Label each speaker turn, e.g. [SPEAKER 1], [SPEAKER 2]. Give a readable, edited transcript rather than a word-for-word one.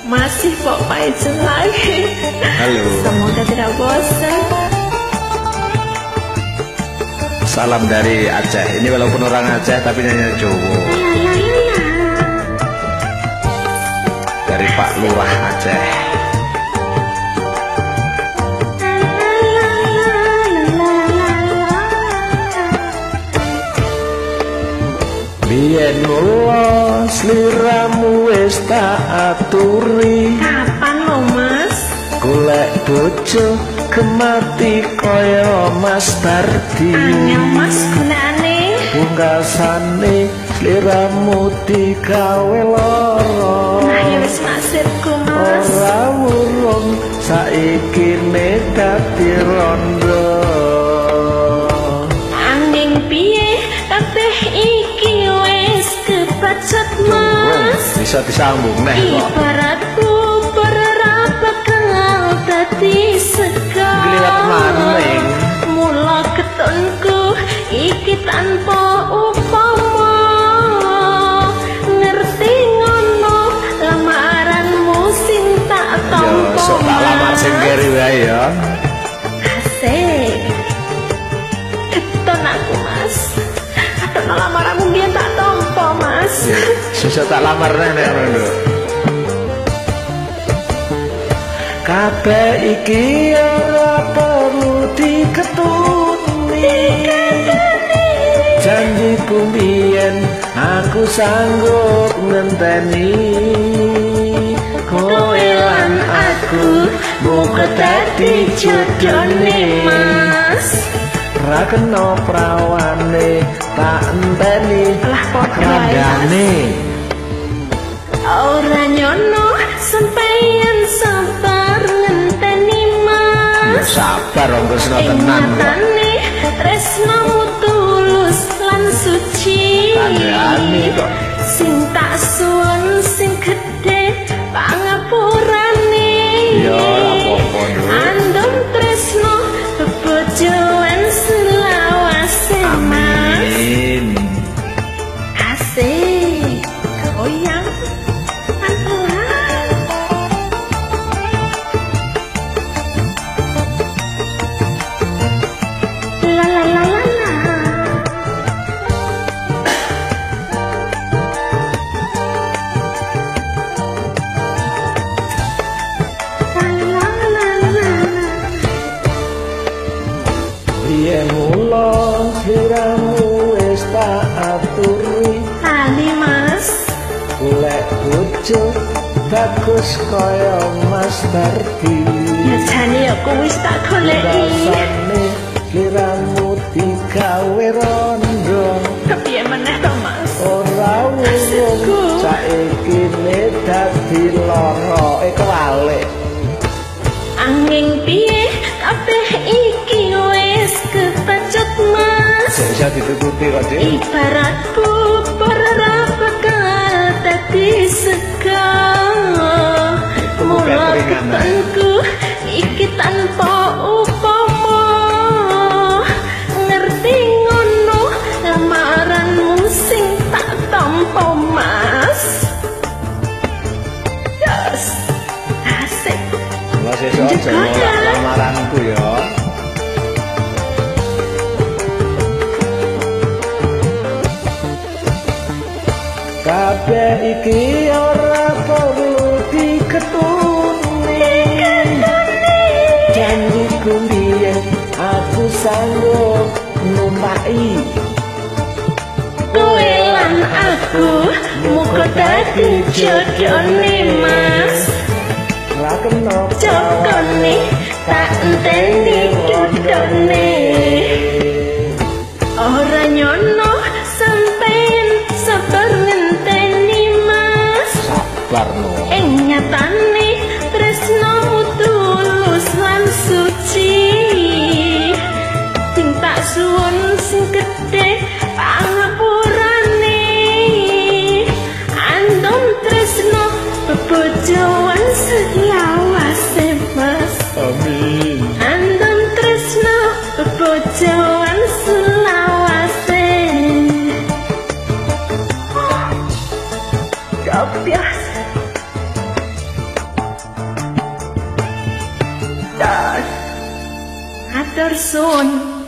[SPEAKER 1] Masih Pok Faizal lagi.
[SPEAKER 2] Halo.
[SPEAKER 1] Semoga tidak bosan.
[SPEAKER 2] Salam dari Aceh. Ini walaupun orang Aceh tapi nyanyi Jawa. Dari Pak Lurah Aceh. Biyen mula sliramu wis tak aturi.
[SPEAKER 1] Kapan lo Mas?
[SPEAKER 2] Golek bojo kemati kaya Mas Bardi.
[SPEAKER 1] Anyang Mas gunane.
[SPEAKER 2] Pungkasane sliramu digawe lara.
[SPEAKER 1] Nah ya wis nasibku Mas.
[SPEAKER 2] Ora wurung saiki dadi rondo.
[SPEAKER 1] Angin piye kabeh iki wis kebacut Mas.
[SPEAKER 2] Bisa disambung neh kok.
[SPEAKER 1] Ibarat bubur ora bakal dadi sega.
[SPEAKER 2] Liwat maning.
[SPEAKER 1] Mula ketonku iki tanpa upama. Ngerti ngono lamaranmu sing tak tampa.
[SPEAKER 2] Sok tak lamar sing keri wae ya.
[SPEAKER 1] Asik. Keton aku Mas. Keton lamaranmu biyen tak tampa Mas.
[SPEAKER 2] Susah tak lamar nek ngono. Kabeh iki ora perlu diketuni. Janjiku biyen aku sanggup ngenteni. Kowe lan aku muga dadi jodone
[SPEAKER 1] Mas.
[SPEAKER 2] ra kena prawane tak enteni
[SPEAKER 1] Lah padha wae,
[SPEAKER 2] kandhane.
[SPEAKER 1] Ora nyono sampeyan sabar ngenteni Mas.
[SPEAKER 2] Sabar wong tresno tenan kok.
[SPEAKER 1] Ingatane tresnamu tulus lan suci.
[SPEAKER 2] Kandhane kok.
[SPEAKER 1] Sing tak suwun sing gedhe pangapurane.
[SPEAKER 2] Ya ora apa-apa Nduk.
[SPEAKER 1] Andum tresno bebojoan selawase Mas.
[SPEAKER 2] Amin.
[SPEAKER 1] Asik. Goyang. La la la la la. La la la la la.
[SPEAKER 2] Biyen mula sliramu wis tak aturi.
[SPEAKER 1] Ali Mas.
[SPEAKER 2] Golek bojo bagus kaya Mas Bardi.
[SPEAKER 1] Ya jane ya kuwi wis tak goleki.
[SPEAKER 2] Rasane sliramu digawe rondo.
[SPEAKER 1] Kepiye meneh to Mas?
[SPEAKER 2] Ora wurung saiki dadi lara kewalik.
[SPEAKER 1] Angin piye kabeh iki wis kebacut Mas.
[SPEAKER 2] Bisa ditututi kok, Dik.
[SPEAKER 1] Ibarat bubur ora bakal dadi sega. Mula ketonku iki tanpa upama. Ngerti ngono lamaranmu sing tak tampa Mas. Yes. Asik.
[SPEAKER 2] Lah sesuk aja nolak lamaranku ya. Kabeh iki ora perlu diketuni. Janjiku biyen aku sanggup numpaki.
[SPEAKER 1] Kowe lan aku muga dadi jodone Mas.
[SPEAKER 2] Ra kena
[SPEAKER 1] Jokone tak enteni jodone. Ora nyono sampeyan sabar ngenteni Mas.
[SPEAKER 2] sabar no.
[SPEAKER 1] Nyatane tresnamu tulus lan suci. Sing tak suwun sing gedhe pangapurane. Andum tresno bebojoan selawase Mas.
[SPEAKER 2] Amin.
[SPEAKER 1] Andum tresno bebojoan selawase. Kopias. Atur sun.